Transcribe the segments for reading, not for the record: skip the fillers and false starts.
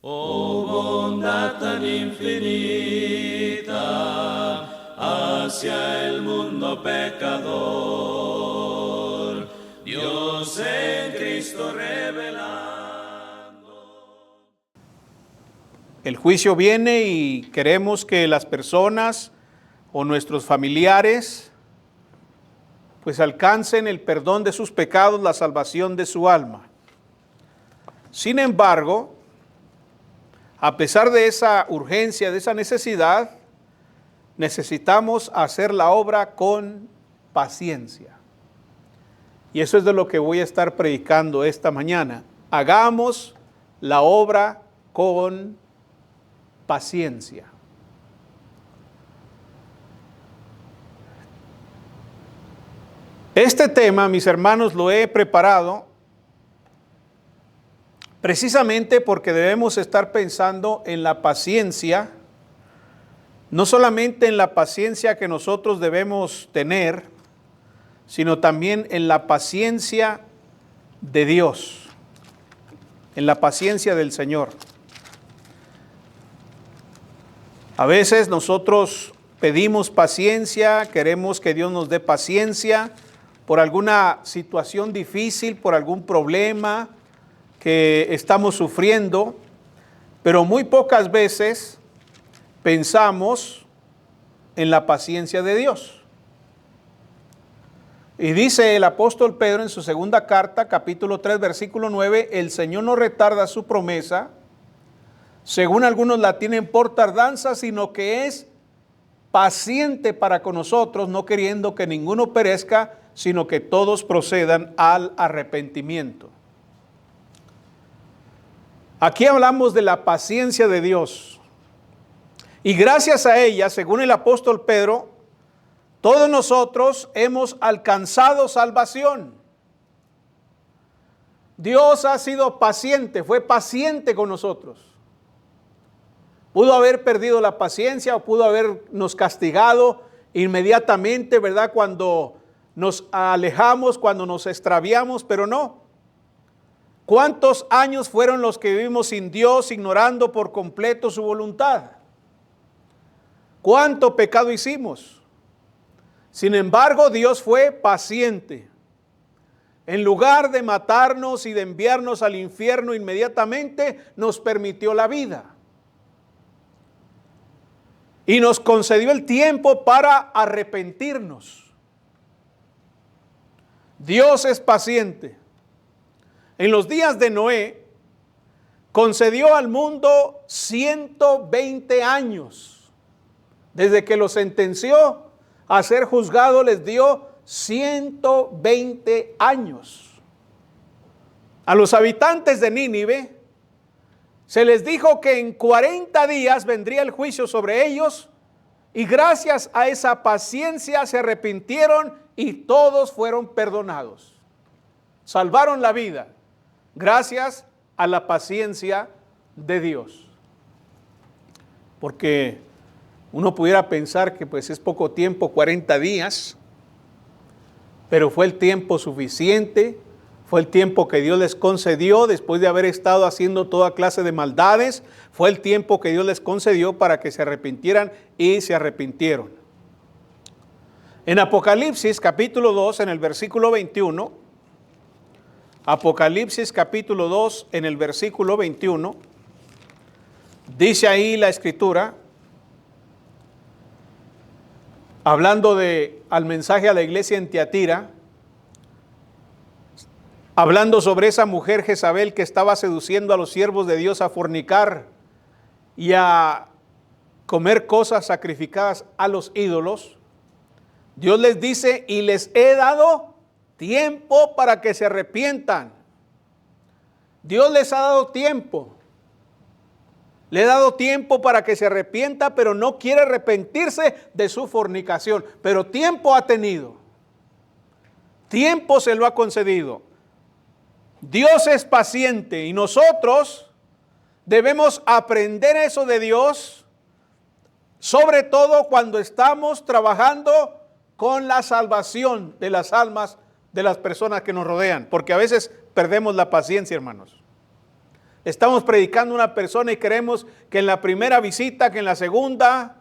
Oh bondad tan infinita hacia el mundo pecador, Dios en Cristo revelando. El juicio viene y queremos que las personas o nuestros familiares pues alcancen el perdón de sus pecados, la salvación de su alma. Sin embargo, a pesar de esa urgencia, de esa necesidad, necesitamos hacer la obra con paciencia. Y eso es de lo que voy a estar predicando esta mañana. Hagamos la obra con paciencia. Este tema, mis hermanos, lo he preparado precisamente porque debemos estar pensando en la paciencia, no solamente en la paciencia que nosotros debemos tener, sino también en la paciencia de Dios, en la paciencia del Señor. A veces nosotros pedimos paciencia, queremos que Dios nos dé paciencia por alguna situación difícil, por algún problema que estamos sufriendo, pero muy pocas veces pensamos en la paciencia de Dios. Y dice el apóstol Pedro en su segunda carta, capítulo 3, versículo 9, el Señor no retarda su promesa, según algunos la tienen por tardanza, sino que es paciente para con nosotros, no queriendo que ninguno perezca, sino que todos procedan al arrepentimiento. Aquí hablamos de la paciencia de Dios. Y gracias a ella, según el apóstol Pedro, todos nosotros hemos alcanzado salvación. Dios ha sido paciente, fue paciente con nosotros. Pudo haber perdido la paciencia o pudo habernos castigado inmediatamente, ¿verdad? Cuando nos alejamos, cuando nos extraviamos, pero no. ¿Cuántos años fueron los que vivimos sin Dios, ignorando por completo su voluntad? ¿Cuánto pecado hicimos? Sin embargo, Dios fue paciente. En lugar de matarnos y de enviarnos al infierno inmediatamente, nos permitió la vida. Y nos concedió el tiempo para arrepentirnos. Dios es paciente. En los días de Noé, concedió al mundo 120 años. Desde que lo sentenció a ser juzgado, les dio 120 años. A los habitantes de Nínive se les dijo que en 40 días vendría el juicio sobre ellos, y gracias a esa paciencia se arrepintieron y todos fueron perdonados. Salvaron la vida gracias a la paciencia de Dios. Porque uno pudiera pensar que pues es poco tiempo, 40 días, pero fue el tiempo suficiente, fue el tiempo que Dios les concedió después de haber estado haciendo toda clase de maldades, fue el tiempo que Dios les concedió para que se arrepintieran y se arrepintieron. En Apocalipsis capítulo 2, en el versículo 21, Apocalipsis capítulo 2, en el versículo 21, dice ahí la Escritura, hablando al mensaje a la iglesia en Tiatira, hablando sobre esa mujer Jezabel que estaba seduciendo a los siervos de Dios a fornicar y a comer cosas sacrificadas a los ídolos. Dios les dice, y les he dado tiempo para que se arrepientan. Dios les ha dado tiempo. Le he dado tiempo para que se arrepienta, pero no quiere arrepentirse de su fornicación. Pero tiempo ha tenido. Tiempo se lo ha concedido. Dios es paciente y nosotros debemos aprender eso de Dios, sobre todo cuando estamos trabajando con la salvación de las almas de las personas que nos rodean, porque a veces perdemos la paciencia, hermanos. Estamos predicando a una persona y queremos que en la primera visita, que en la segunda,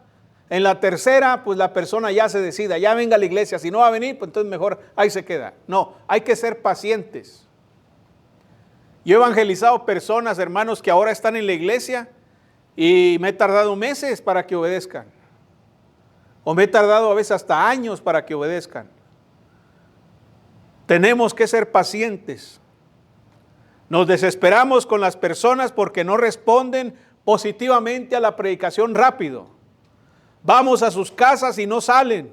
en la tercera, pues la persona ya se decida, ya venga a la iglesia. Si no va a venir, pues entonces mejor ahí se queda. No, hay que ser pacientes. Yo he evangelizado personas, hermanos, que ahora están en la iglesia y me he tardado meses para que obedezcan. O me he tardado a veces hasta años para que obedezcan. Tenemos que ser pacientes. Nos desesperamos con las personas porque no responden positivamente a la predicación rápido. Vamos a sus casas y no salen.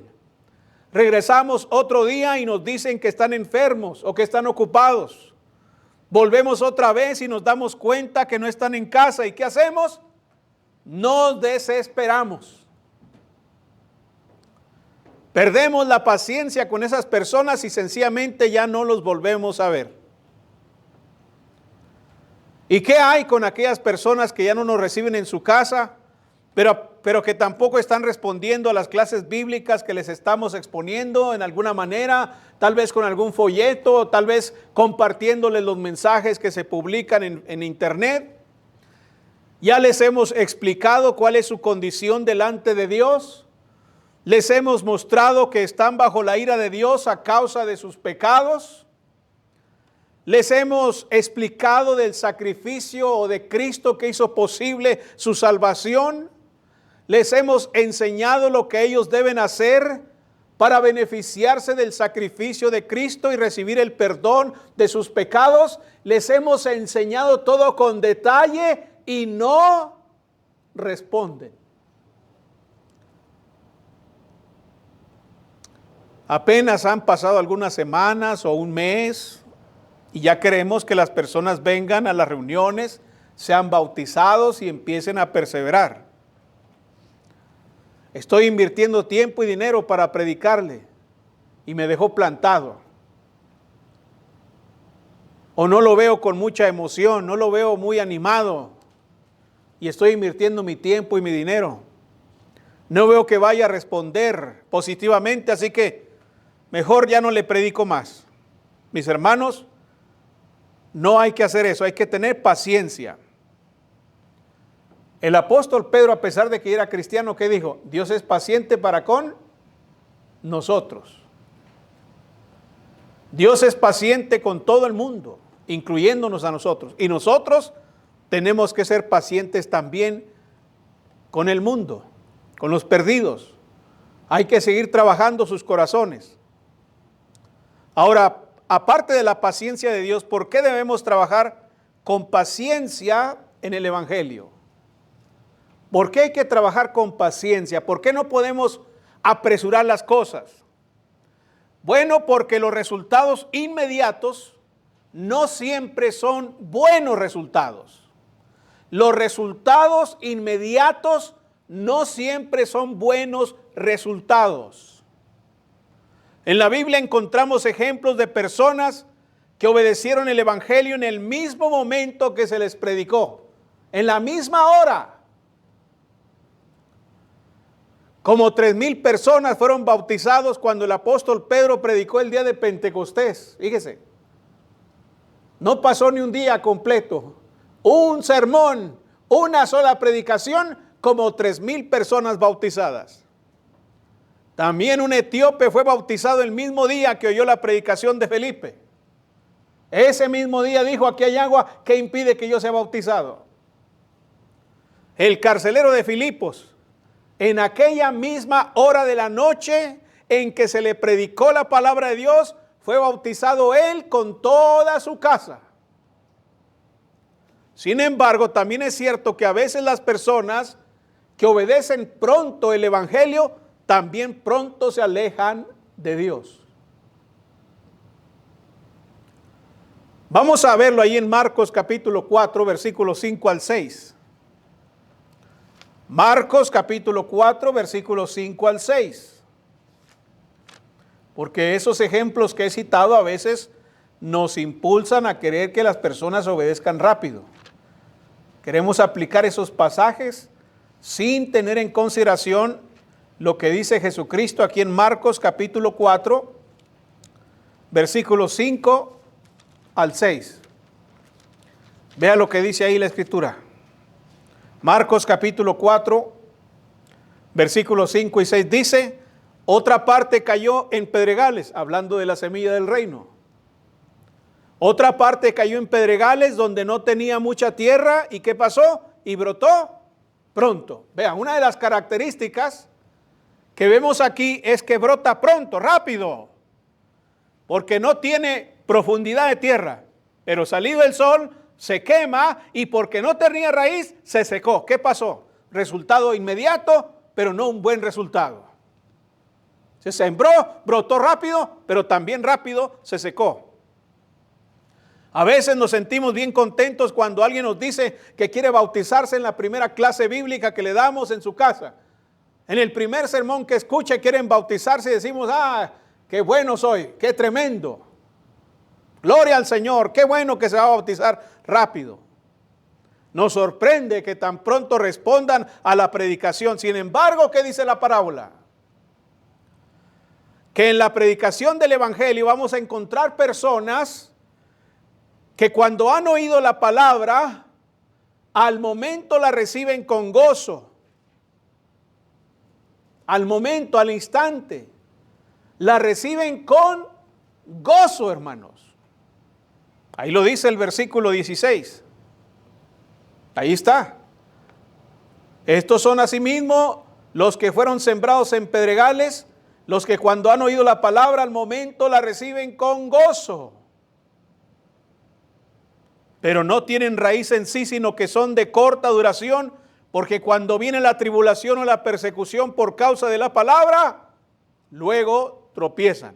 Regresamos otro día y nos dicen que están enfermos o que están ocupados. Volvemos otra vez y nos damos cuenta que no están en casa. ¿Y qué hacemos? Nos desesperamos. Perdemos la paciencia con esas personas y sencillamente ya no los volvemos a ver. ¿Y qué hay con aquellas personas que ya no nos reciben en su casa, pero que tampoco están respondiendo a las clases bíblicas que les estamos exponiendo en alguna manera, tal vez con algún folleto, tal vez compartiéndoles los mensajes que se publican en internet? Ya les hemos explicado cuál es su condición delante de Dios. Les hemos mostrado que están bajo la ira de Dios a causa de sus pecados. Les hemos explicado del sacrificio de Cristo que hizo posible su salvación. Les hemos enseñado lo que ellos deben hacer para beneficiarse del sacrificio de Cristo y recibir el perdón de sus pecados. Les hemos enseñado todo con detalle y no responden. Apenas han pasado algunas semanas o un mes y ya queremos que las personas vengan a las reuniones, sean bautizados y empiecen a perseverar. Estoy invirtiendo tiempo y dinero para predicarle y me dejó plantado. O no lo veo con mucha emoción, no lo veo muy animado y estoy invirtiendo mi tiempo y mi dinero. No veo que vaya a responder positivamente, así que mejor ya no le predico más. Mis hermanos, no hay que hacer eso, hay que tener paciencia. El apóstol Pedro, a pesar de que era cristiano, ¿qué dijo? Dios es paciente para con nosotros. Dios es paciente con todo el mundo, incluyéndonos a nosotros. Y nosotros tenemos que ser pacientes también con el mundo, con los perdidos. Hay que seguir trabajando sus corazones. Ahora, aparte de la paciencia de Dios, ¿por qué debemos trabajar con paciencia en el Evangelio? ¿Por qué hay que trabajar con paciencia? ¿Por qué no podemos apresurar las cosas? Bueno, porque los resultados inmediatos no siempre son buenos resultados. Los resultados inmediatos no siempre son buenos resultados. En la Biblia encontramos ejemplos de personas que obedecieron el Evangelio en el mismo momento que se les predicó, en la misma hora. Como 3,000 personas fueron bautizados cuando el apóstol Pedro predicó el día de Pentecostés. Fíjese, no pasó ni un día completo. Un sermón, una sola predicación, como 3,000 personas bautizadas. También un etíope fue bautizado el mismo día que oyó la predicación de Felipe. Ese mismo día dijo, aquí hay agua, ¿qué impide que yo sea bautizado? El carcelero de Filipos, en aquella misma hora de la noche en que se le predicó la palabra de Dios, fue bautizado él con toda su casa. Sin embargo, también es cierto que a veces las personas que obedecen pronto el Evangelio, también pronto se alejan de Dios. Vamos a verlo ahí en Marcos capítulo 4, versículos 5 al 6. Marcos capítulo 4, versículos 5 al 6. Porque esos ejemplos que he citado a veces nos impulsan a querer que las personas obedezcan rápido. Queremos aplicar esos pasajes sin tener en consideración lo que dice Jesucristo aquí en Marcos capítulo 4, versículos 5 al 6. Vea lo que dice ahí la Escritura. Marcos capítulo 4, versículos 5 y 6 dice, otra parte cayó en pedregales, hablando de la semilla del reino. Otra parte cayó en pedregales donde no tenía mucha tierra. ¿Y qué pasó? Y brotó pronto. Vean, una de las características que vemos aquí es que brota pronto, rápido, porque no tiene profundidad de tierra, pero salido el sol se quema y porque no tenía raíz se secó. ¿Qué pasó? Resultado inmediato, pero no un buen resultado. Se sembró, brotó rápido, pero también rápido se secó. A veces nos sentimos bien contentos cuando alguien nos dice que quiere bautizarse en la primera clase bíblica que le damos en su casa. En el primer sermón que escucha quieren bautizarse y decimos, qué bueno soy, qué tremendo. Gloria al Señor, qué bueno que se va a bautizar rápido. Nos sorprende que tan pronto respondan a la predicación. Sin embargo, ¿qué dice la parábola? Que en la predicación del Evangelio vamos a encontrar personas que cuando han oído la palabra, al momento la reciben con gozo. Al momento, al instante, la reciben con gozo, hermanos. Ahí lo dice el versículo 16. Ahí está. Estos son asimismo los que fueron sembrados en pedregales, los que cuando han oído la palabra al momento la reciben con gozo. Pero no tienen raíz en sí, sino que son de corta duración, porque cuando viene la tribulación o la persecución por causa de la palabra, luego tropiezan.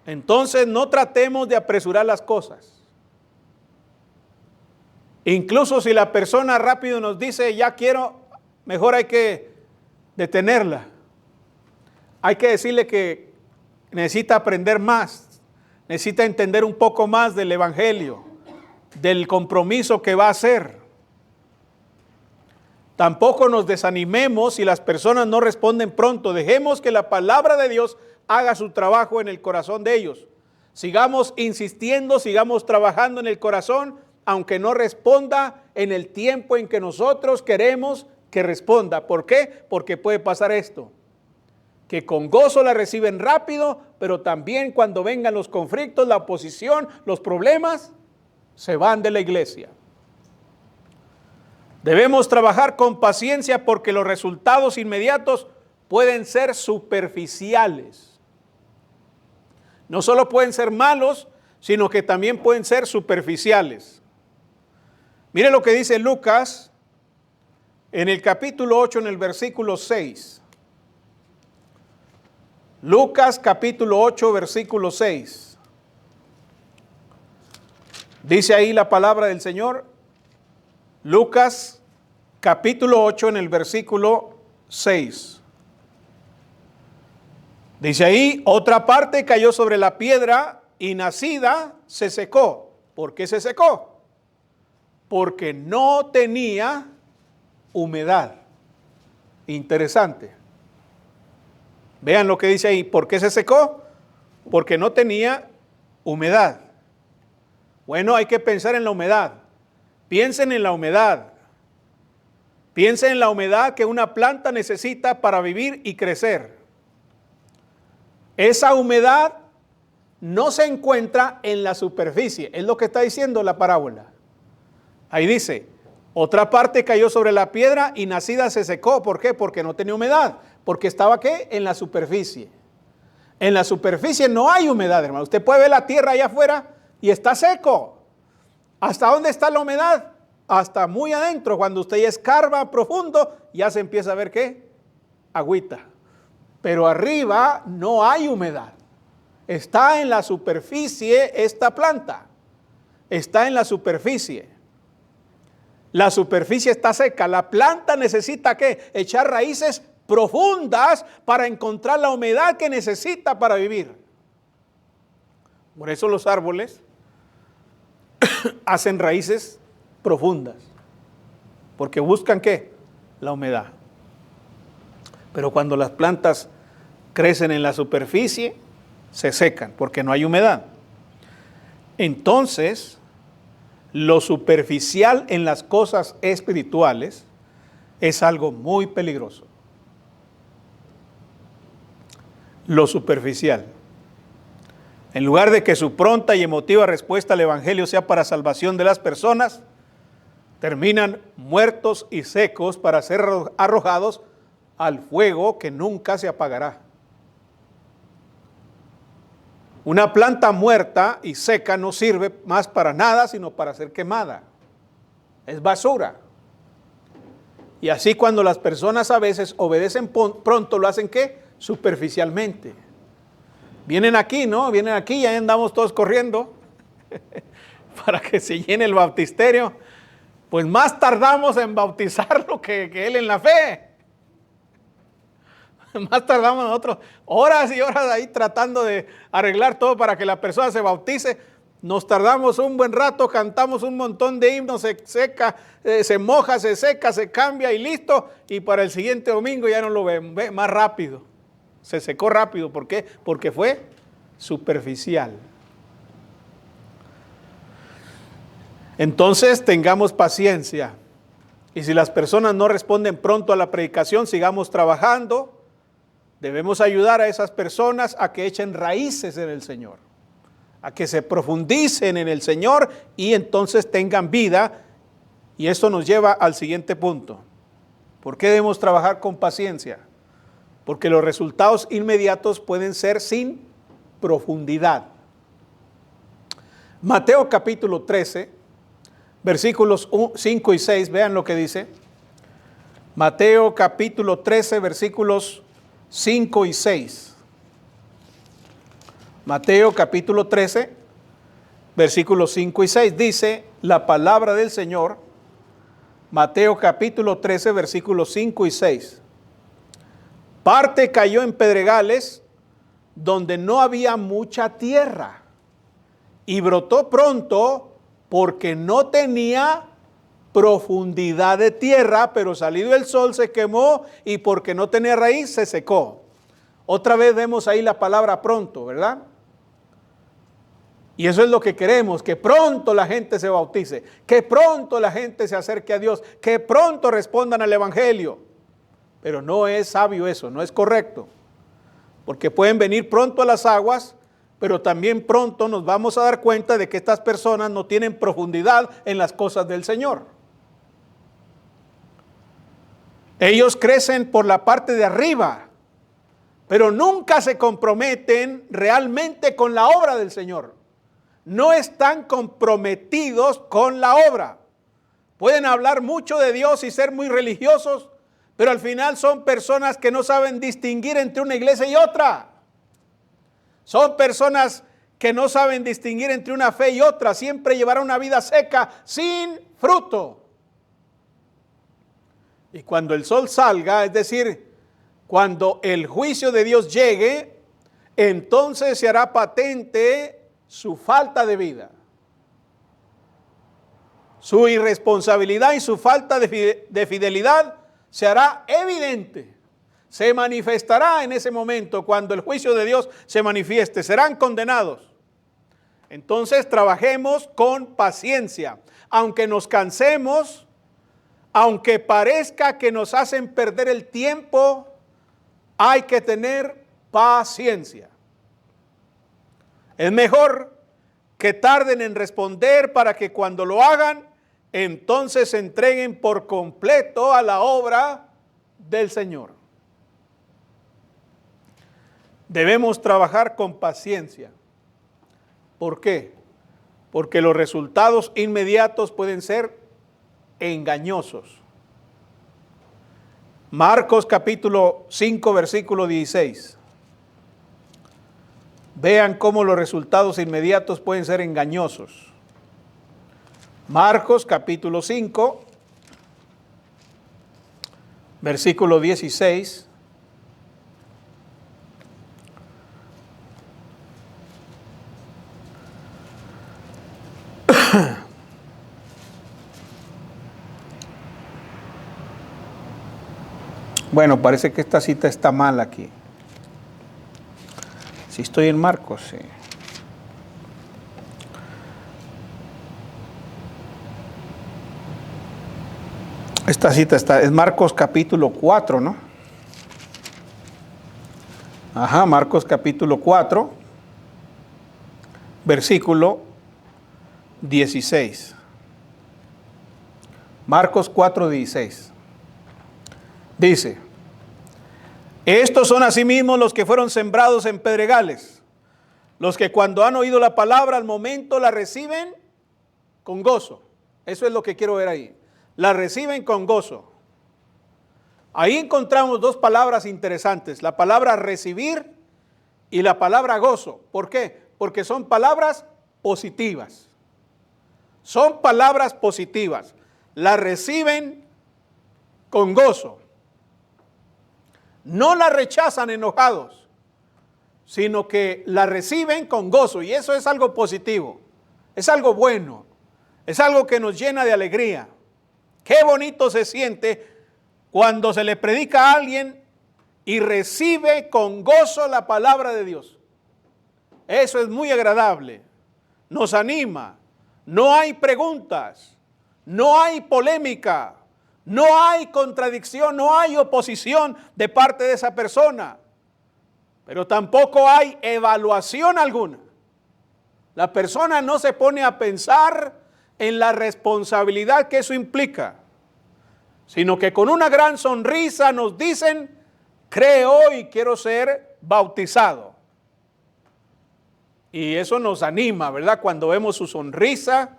Entonces no tratemos de apresurar las cosas. Incluso si la persona rápido nos dice, ya quiero, mejor hay que detenerla. Hay que decirle que necesita aprender más. Necesita entender un poco más del Evangelio, del compromiso que va a hacer. Tampoco nos desanimemos si las personas no responden pronto. Dejemos que la palabra de Dios haga su trabajo en el corazón de ellos. Sigamos insistiendo, sigamos trabajando en el corazón, aunque no responda en el tiempo en que nosotros queremos que responda. ¿Por qué? Porque puede pasar esto. Que con gozo la reciben rápido, pero también cuando vengan los conflictos, la oposición, los problemas, se van de la iglesia. Debemos trabajar con paciencia porque los resultados inmediatos pueden ser superficiales. No solo pueden ser malos, sino que también pueden ser superficiales. Mire lo que dice Lucas en el capítulo 8, en el versículo 6. Lucas capítulo 8, versículo 6. Dice ahí la palabra del Señor. Lucas capítulo 8 en el versículo 6. Dice ahí, otra parte cayó sobre la piedra y nacida se secó. ¿Por qué se secó? Porque no tenía humedad. Interesante. Vean lo que dice ahí. ¿Por qué se secó? Porque no tenía humedad. Bueno, hay que pensar en la humedad. Piensen en la humedad. Piensen en la humedad que una planta necesita para vivir y crecer. Esa humedad no se encuentra en la superficie. Es lo que está diciendo la parábola. Ahí dice, otra parte cayó sobre la piedra y nacida se secó. ¿Por qué? Porque no tenía humedad. Porque estaba, ¿qué? En la superficie. En la superficie no hay humedad, hermano. Usted puede ver la tierra allá afuera y está seco. ¿Hasta dónde está la humedad? Hasta muy adentro. Cuando usted ya escarba profundo, ya se empieza a ver, ¿qué? Agüita. Pero arriba no hay humedad. Está en la superficie esta planta. Está en la superficie. La superficie está seca. La planta necesita, ¿qué? Echar raíces profundas para encontrar la humedad que necesita para vivir. Por eso los árboles hacen raíces profundas, porque buscan ¿qué? La humedad. Pero cuando las plantas crecen en la superficie, se secan porque no hay humedad. Entonces, lo superficial en las cosas espirituales es algo muy peligroso. Lo superficial. En lugar de que su pronta y emotiva respuesta al Evangelio sea para salvación de las personas, terminan muertos y secos para ser arrojados al fuego que nunca se apagará. Una planta muerta y seca no sirve más para nada, sino para ser quemada. Es basura. Y así cuando las personas a veces obedecen pronto, lo hacen ¿qué? Superficialmente. Vienen aquí, ¿no? Vienen aquí y ahí andamos todos corriendo para que se llene el baptisterio. Pues más tardamos en bautizarlo que él en la fe. Más tardamos nosotros horas y horas ahí tratando de arreglar todo para que la persona se bautice. Nos tardamos un buen rato, cantamos un montón de himnos, se seca, se moja, se seca, se cambia y listo. Y para el siguiente domingo ya no lo ven, ve más rápido. Se secó rápido. ¿Por qué? Porque fue superficial. Entonces tengamos paciencia. Y si las personas no responden pronto a la predicación, sigamos trabajando. Debemos ayudar a esas personas a que echen raíces en el Señor, a que se profundicen en el Señor y entonces tengan vida. Y esto nos lleva al siguiente punto. ¿Por qué debemos trabajar con paciencia? Porque los resultados inmediatos pueden ser sin profundidad. Mateo capítulo 13, versículos 5 y 6, vean lo que dice. Mateo capítulo 13, versículos 5 y 6. Mateo capítulo 13, versículos 5 y 6. Dice la palabra del Señor. Mateo capítulo 13, versículos 5 y 6. Parte cayó en pedregales donde no había mucha tierra y brotó pronto porque no tenía profundidad de tierra, pero salido el sol se quemó y porque no tenía raíz se secó. Otra vez vemos ahí la palabra pronto, ¿verdad? Y eso es lo que queremos, que pronto la gente se bautice, que pronto la gente se acerque a Dios, que pronto respondan al Evangelio. Pero no es sabio eso, no es correcto. Porque pueden venir pronto a las aguas, pero también pronto nos vamos a dar cuenta de que estas personas no tienen profundidad en las cosas del Señor. Ellos crecen por la parte de arriba, pero nunca se comprometen realmente con la obra del Señor. No están comprometidos con la obra. Pueden hablar mucho de Dios y ser muy religiosos, pero al final son personas que no saben distinguir entre una iglesia y otra. Son personas que no saben distinguir entre una fe y otra. Siempre llevarán una vida seca, sin fruto. Y cuando el sol salga, es decir, cuando el juicio de Dios llegue, entonces se hará patente su falta de vida, su irresponsabilidad y su falta de fidelidad se hará evidente. Se manifestará en ese momento cuando el juicio de Dios se manifieste. Serán condenados. Entonces trabajemos con paciencia. Aunque nos cansemos, aunque parezca que nos hacen perder el tiempo, hay que tener paciencia. Es mejor que tarden en responder para que cuando lo hagan, entonces se entreguen por completo a la obra del Señor. Debemos trabajar con paciencia. ¿Por qué? Porque los resultados inmediatos pueden ser engañosos. Marcos capítulo 5, versículo 16. Vean cómo los resultados inmediatos pueden ser engañosos. Marcos capítulo 5, versículo 16. Bueno, parece que esta cita está mal aquí. Si estoy en Marcos, sí. Esta cita es Marcos capítulo 4, ¿no? Ajá, Marcos capítulo 4, versículo 16. Marcos 4, 16. Dice: estos son asimismo los que fueron sembrados en pedregales, los que cuando han oído la palabra al momento la reciben con gozo. Eso es lo que quiero ver ahí. La reciben con gozo. Ahí encontramos dos palabras interesantes, la palabra recibir y la palabra gozo. ¿Por qué? Porque son palabras positivas. Son palabras positivas. La reciben con gozo. No la rechazan enojados, sino que la reciben con gozo. Y eso es algo positivo, es algo bueno, es algo que nos llena de alegría. Qué bonito se siente cuando se le predica a alguien y recibe con gozo la palabra de Dios. Eso es muy agradable, nos anima, no hay preguntas, no hay polémica, no hay contradicción, no hay oposición de parte de esa persona, pero tampoco hay evaluación alguna. La persona no se pone a pensar en la responsabilidad que eso implica, sino que con una gran sonrisa nos dicen: creo y quiero ser bautizado. Y eso nos anima, ¿verdad? Cuando vemos su sonrisa,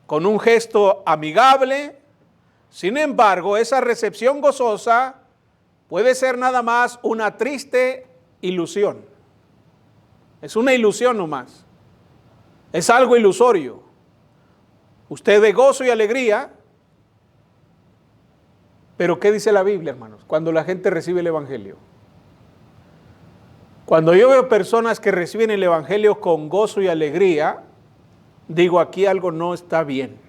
con un gesto amigable. Sin embargo, esa recepción gozosa puede ser nada más una triste ilusión. Es una ilusión nomás. Es algo ilusorio. Usted ve gozo y alegría, pero ¿qué dice la Biblia, hermanos? Cuando la gente recibe el Evangelio. Cuando yo veo personas que reciben el Evangelio con gozo y alegría, digo, aquí algo no está bien.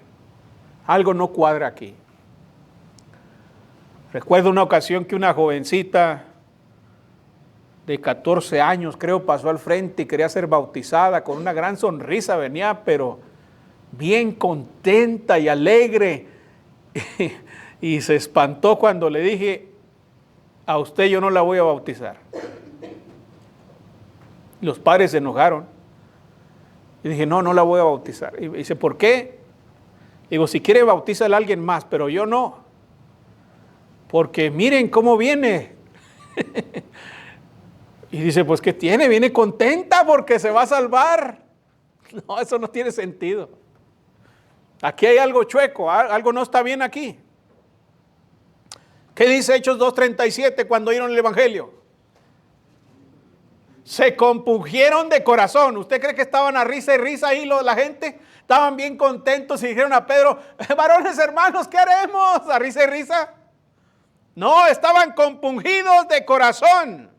Algo no cuadra aquí. Recuerdo una ocasión que una jovencita de 14 años, creo, pasó al frente y quería ser bautizada. Con una gran sonrisa venía, pero bien contenta y alegre. Y se espantó cuando le dije: a usted yo no la voy a bautizar. Los padres se enojaron. Y dije: no la voy a bautizar. Y dice: ¿por qué? Digo: si quiere bautízala a alguien más, pero yo no. Porque miren cómo viene. Y dice: pues ¿qué tiene? Viene contenta porque se va a salvar. No, eso no tiene sentido. Aquí hay algo chueco, algo no está bien aquí. ¿Qué dice Hechos 2:37 cuando oyeron el Evangelio? Se compungieron de corazón. ¿Usted cree que estaban a risa y risa ahí la gente? Estaban bien contentos y dijeron a Pedro: varones hermanos, ¿qué haremos? ¿A risa y risa? No, estaban compungidos de corazón.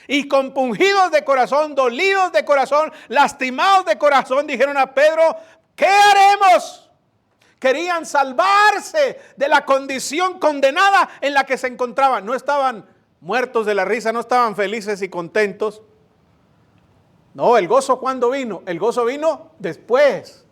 Y compungidos de corazón, dolidos de corazón, lastimados de corazón, dijeron a Pedro: ¿qué haremos? Querían salvarse de la condición condenada en la que se encontraban. No estaban muertos de la risa, no estaban felices y contentos. No, el gozo, ¿cuándo vino? El gozo vino después.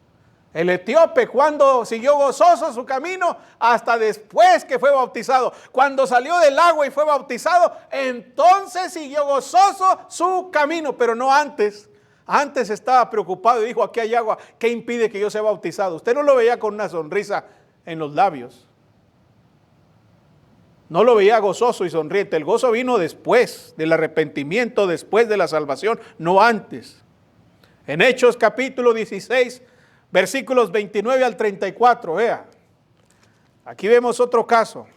El etíope, ¿cuándo siguió gozoso su camino? Hasta después que fue bautizado. Cuando salió del agua y fue bautizado, entonces siguió gozoso su camino, pero no antes. Antes estaba preocupado y dijo: aquí hay agua, ¿qué impide que yo sea bautizado? Usted no lo veía con una sonrisa en los labios. No lo veía gozoso y sonriente. El gozo vino después del arrepentimiento, después de la salvación, no antes. En Hechos capítulo 16, versículos 29 al 34, vea. Aquí vemos otro caso.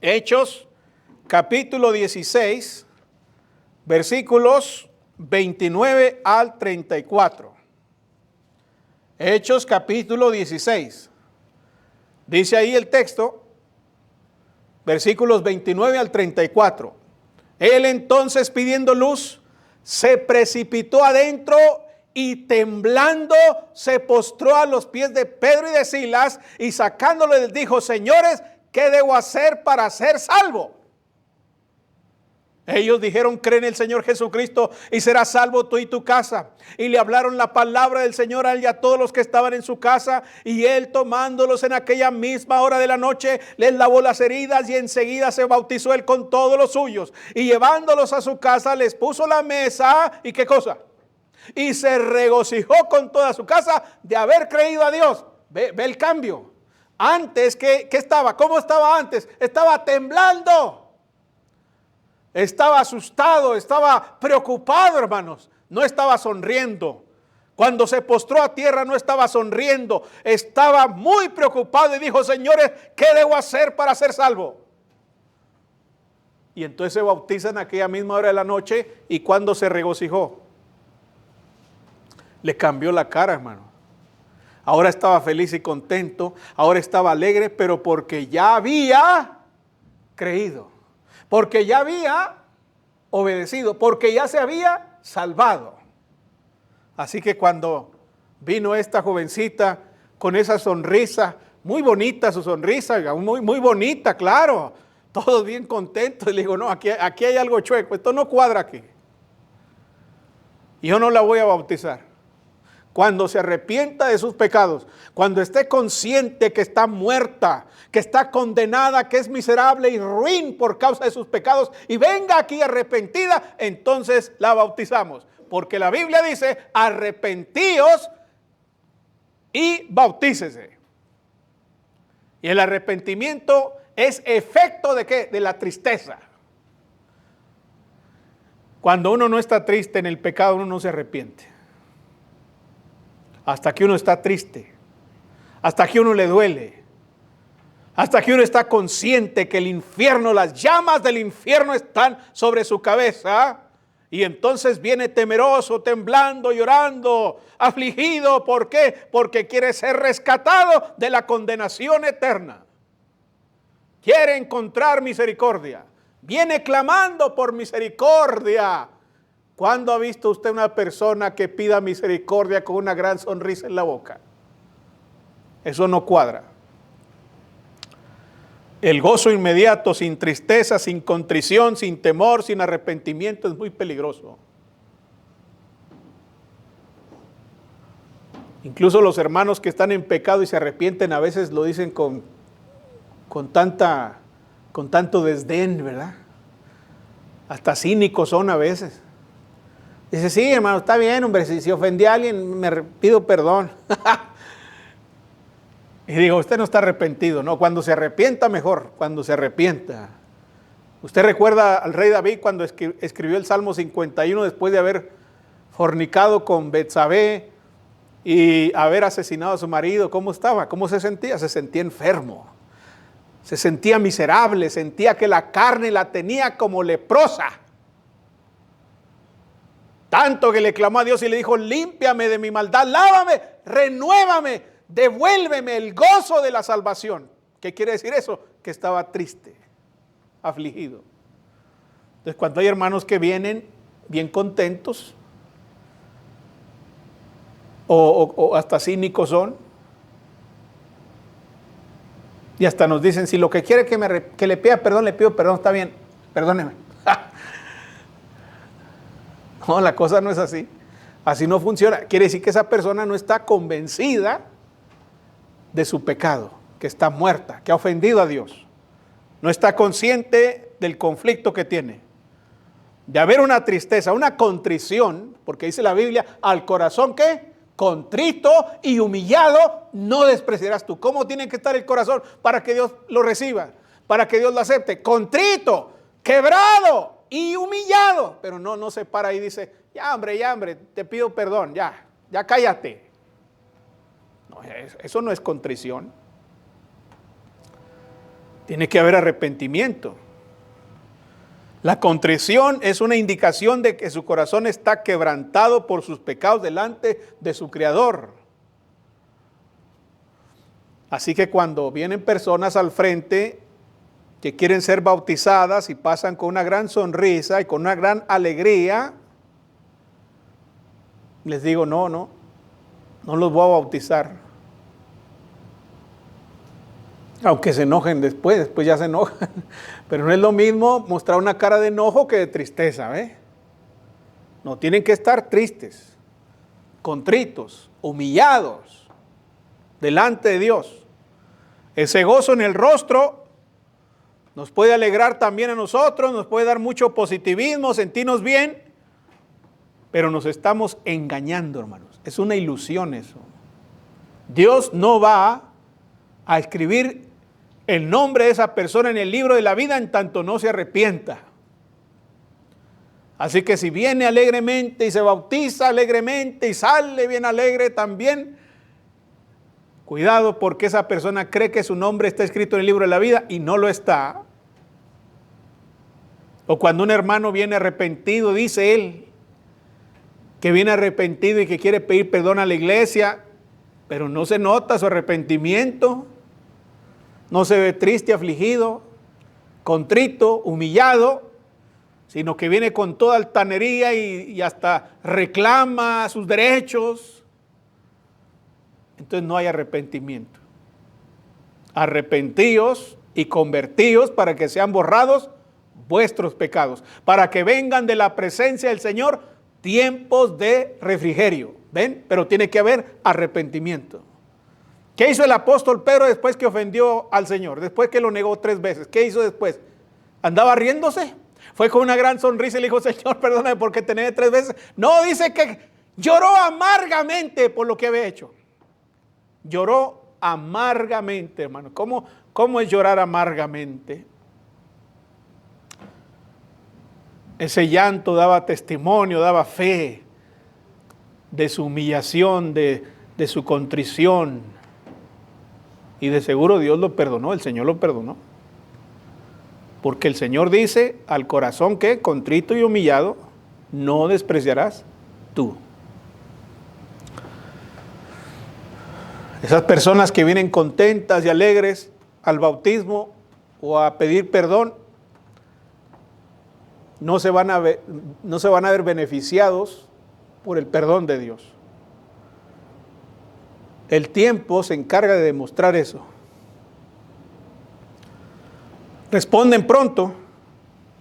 Hechos capítulo 16, versículos 29 al 34. Hechos capítulo 16. Dice ahí el texto, versículos 29 al 34. Él entonces, pidiendo luz, se precipitó adentro y temblando se postró a los pies de Pedro y de Silas, y sacándole les dijo: señores, ¿qué debo hacer para ser salvo? Ellos dijeron: cree en el Señor Jesucristo y serás salvo tú y tu casa. Y le hablaron la palabra del Señor a él y a todos los que estaban en su casa. Y él, tomándolos en aquella misma hora de la noche, les lavó las heridas y enseguida se bautizó él con todos los suyos. Y llevándolos a su casa les puso la mesa. ¿Y qué cosa? Y se regocijó con toda su casa de haber creído a Dios. Ve el cambio. Antes, ¿qué estaba? ¿Cómo estaba antes? Estaba temblando. Estaba asustado, estaba preocupado, hermanos. No estaba sonriendo. Cuando se postró a tierra no estaba sonriendo. Estaba muy preocupado y dijo: señores, ¿qué debo hacer para ser salvo? Y entonces se bautiza en aquella misma hora de la noche. ¿Y cuando se regocijó? Le cambió la cara, hermano. Ahora estaba feliz y contento. Ahora estaba alegre, pero porque ya había creído. Porque ya había obedecido, porque ya se había salvado. Así que cuando vino esta jovencita con esa sonrisa, muy bonita su sonrisa, muy bonita, claro, todos bien contentos, y le digo: no, aquí hay algo chueco, esto no cuadra aquí. Yo no la voy a bautizar. Cuando se arrepienta de sus pecados, cuando esté consciente que está muerta, que está condenada, que es miserable y ruin por causa de sus pecados, y venga aquí arrepentida, entonces la bautizamos. Porque la Biblia dice: arrepentíos y bautícese. Y el arrepentimiento es efecto ¿de qué? De la tristeza. Cuando uno no está triste en el pecado, uno no se arrepiente. Hasta que uno está triste, hasta que uno le duele, hasta que uno está consciente que el infierno, las llamas del infierno están sobre su cabeza, y entonces viene temeroso, temblando, llorando, afligido. ¿Por qué? Porque quiere ser rescatado de la condenación eterna. Quiere encontrar misericordia. Viene clamando por misericordia. ¿Cuándo ha visto usted una persona que pida misericordia con una gran sonrisa en la boca? Eso no cuadra. El gozo inmediato, sin tristeza, sin contrición, sin temor, sin arrepentimiento, es muy peligroso. Incluso los hermanos que están en pecado y se arrepienten a veces lo dicen con tanto desdén, ¿verdad? Hasta cínicos son a veces. Dice: sí, hermano, está bien, hombre, si ofendí a alguien, pido perdón. Y digo: usted no está arrepentido. No, cuando se arrepienta mejor, cuando se arrepienta. Usted recuerda al rey David cuando escribió el Salmo 51 después de haber fornicado con Betsabé y haber asesinado a su marido. ¿Cómo estaba? ¿Cómo se sentía? Se sentía enfermo. Se sentía miserable, sentía que la carne la tenía como leprosa. Tanto que le clamó a Dios y le dijo: límpiame de mi maldad, lávame, renuévame, devuélveme el gozo de la salvación. ¿Qué quiere decir eso? Que estaba triste, afligido. Entonces, cuando hay hermanos que vienen bien contentos, o hasta cínicos son, y hasta nos dicen: si lo que quiere que le pida perdón, le pido perdón, está bien, perdóneme. No, la cosa no es así. Así no funciona. Quiere decir que esa persona no está convencida de su pecado, que está muerta, que ha ofendido a Dios. No está consciente del conflicto que tiene. De haber una tristeza, una contrición, porque dice la Biblia: al corazón ¿qué? Contrito y humillado no despreciarás tú. ¿Cómo tiene que estar el corazón para que Dios lo reciba? Para que Dios lo acepte. Contrito, quebrado y humillado. Pero no se para y dice: ya hombre, te pido perdón, ya cállate. No, eso no es contrición. Tiene que haber arrepentimiento. La contrición es una indicación de que su corazón está quebrantado por sus pecados delante de su Creador. Así que cuando vienen personas al frente que quieren ser bautizadas y pasan con una gran sonrisa y con una gran alegría, les digo: no los voy a bautizar. Aunque se enojen después ya se enojan. Pero no es lo mismo mostrar una cara de enojo que de tristeza, ¿ve? No, tienen que estar tristes, contritos, humillados delante de Dios. Ese gozo en el rostro nos puede alegrar también a nosotros, nos puede dar mucho positivismo, sentirnos bien, pero nos estamos engañando, hermanos. Es una ilusión eso. Dios no va a escribir el nombre de esa persona en el libro de la vida en tanto no se arrepienta. Así que si viene alegremente y se bautiza alegremente y sale bien alegre también, cuidado, porque esa persona cree que su nombre está escrito en el libro de la vida y no lo está. O cuando un hermano viene arrepentido, dice él que viene arrepentido y que quiere pedir perdón a la iglesia, pero no se nota su arrepentimiento, no se ve triste, afligido, contrito, humillado, sino que viene con toda altanería y hasta reclama sus derechos. Entonces no hay arrepentimiento. Arrepentíos y convertíos para que sean borrados vuestros pecados, para que vengan de la presencia del Señor tiempos de refrigerio. ¿Ven? Pero tiene que haber arrepentimiento. ¿Qué hizo el apóstol Pedro después que ofendió al Señor? Después que lo negó 3 veces. ¿Qué hizo después? ¿Andaba riéndose? Fue con una gran sonrisa y le dijo, Señor, perdóname porque te negué 3 veces. No, dice que lloró amargamente por lo que había hecho. Lloró amargamente, hermano. ¿Cómo es llorar amargamente? Ese llanto daba testimonio, daba fe de su humillación, de su contrición. Y de seguro Dios lo perdonó, el Señor lo perdonó. Porque el Señor dice, al corazón que contrito y humillado, no despreciarás tú. Esas personas que vienen contentas y alegres al bautismo o a pedir perdón, no se van a ver beneficiados por el perdón de Dios. El tiempo se encarga de demostrar eso. Responden pronto.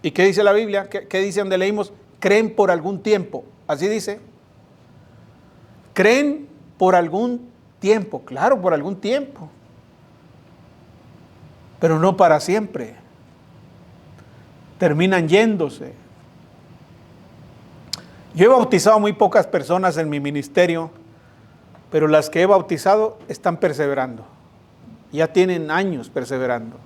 ¿Y qué dice la Biblia? ¿Qué dice donde leímos? Creen por algún tiempo. Así dice. Creen por algún tiempo. Claro, por algún tiempo. Pero no para siempre. Terminan yéndose. Yo he bautizado a muy pocas personas en mi ministerio, pero las que he bautizado están perseverando. Ya tienen años perseverando.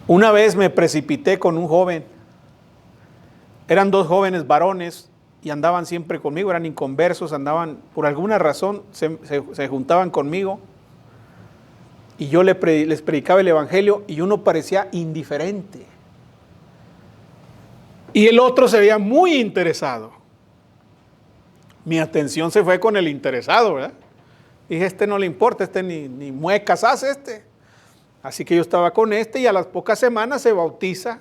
Una vez me precipité con un joven. Eran 2 jóvenes varones y andaban siempre conmigo, eran inconversos, andaban, por alguna razón, se juntaban conmigo. Y yo les predicaba el evangelio y uno parecía indiferente. Y el otro se veía muy interesado. Mi atención se fue con el interesado, ¿verdad? Dije, este no le importa, este ni muecas hace este. Así que yo estaba con este y a las pocas semanas se bautiza.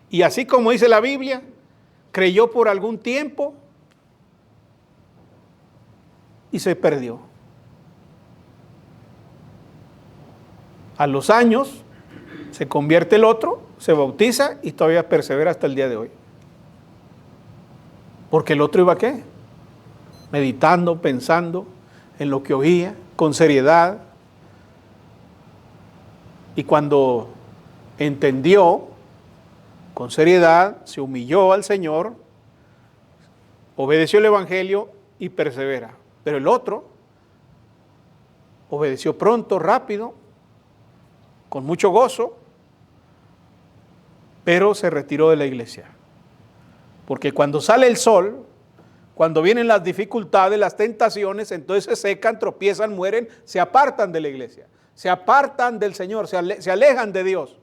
Y así como dice la Biblia, creyó por algún tiempo y se perdió. A los años se convierte el otro, se bautiza y todavía persevera hasta el día de hoy. Porque el otro iba ¿a qué? Meditando, pensando en lo que oía, con seriedad. Y cuando entendió, con seriedad, se humilló al Señor, obedeció el evangelio y persevera. Pero el otro obedeció pronto, rápido, con mucho gozo, pero se retiró de la iglesia. Porque cuando sale el sol, cuando vienen las dificultades, las tentaciones, entonces se secan, tropiezan, mueren, se apartan de la iglesia, se apartan del Señor, se alejan de Dios.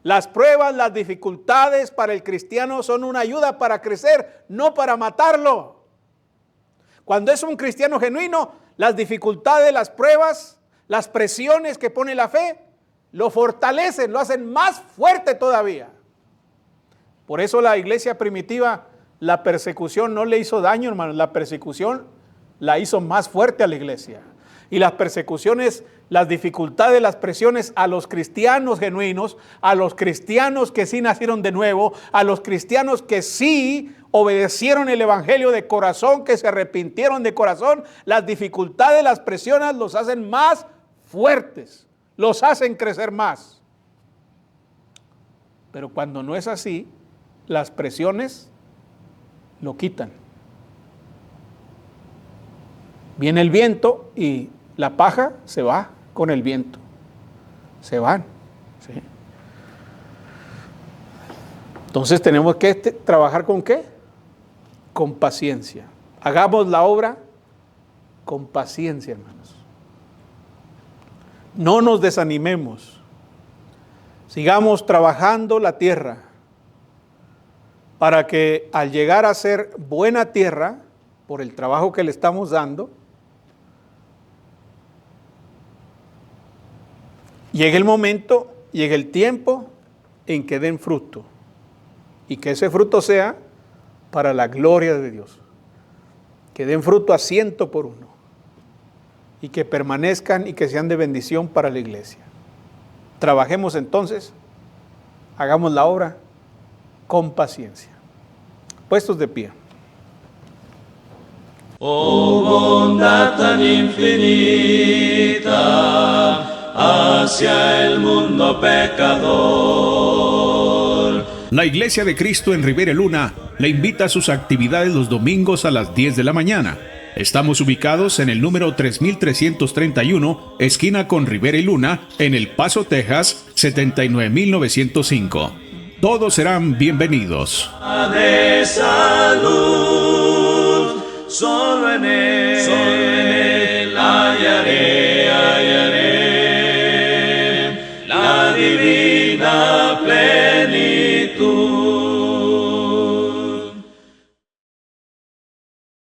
Las pruebas, las dificultades para el cristiano son una ayuda para crecer, no para matarlo. Cuando es un cristiano genuino, las dificultades, las pruebas, las presiones que pone la fe, lo fortalecen, lo hacen más fuerte todavía. Por eso la iglesia primitiva, la persecución no le hizo daño, hermanos, la persecución la hizo más fuerte a la iglesia. Y las persecuciones, las dificultades, las presiones a los cristianos genuinos, a los cristianos que sí nacieron de nuevo, a los cristianos que sí obedecieron el evangelio de corazón, que se arrepintieron de corazón, las dificultades, las presiones los hacen más fuertes, los hacen crecer más. Pero cuando no es así, las presiones lo quitan. Viene el viento y la paja se va con el viento. Se van. ¿Sí? Entonces tenemos que trabajar ¿con qué? Con paciencia. Hagamos la obra con paciencia, hermanos. No nos desanimemos. Sigamos trabajando la tierra para que al llegar a ser buena tierra, por el trabajo que le estamos dando, llegue el momento, llegue el tiempo en que den fruto. Y que ese fruto sea para la gloria de Dios. Que den fruto a 100 por 1. Y que permanezcan y que sean de bendición para la iglesia. Trabajemos entonces, hagamos la obra con paciencia. Puestos de pie. Oh bondad tan infinita hacia el mundo pecador. La Iglesia de Cristo en Rivera Luna le invita a sus actividades los domingos a las 10 de la mañana. Estamos ubicados en el número 3331, esquina con Rivera y Luna, en El Paso, Texas, 79905. Todos serán bienvenidos. De salud, solo en él hallaré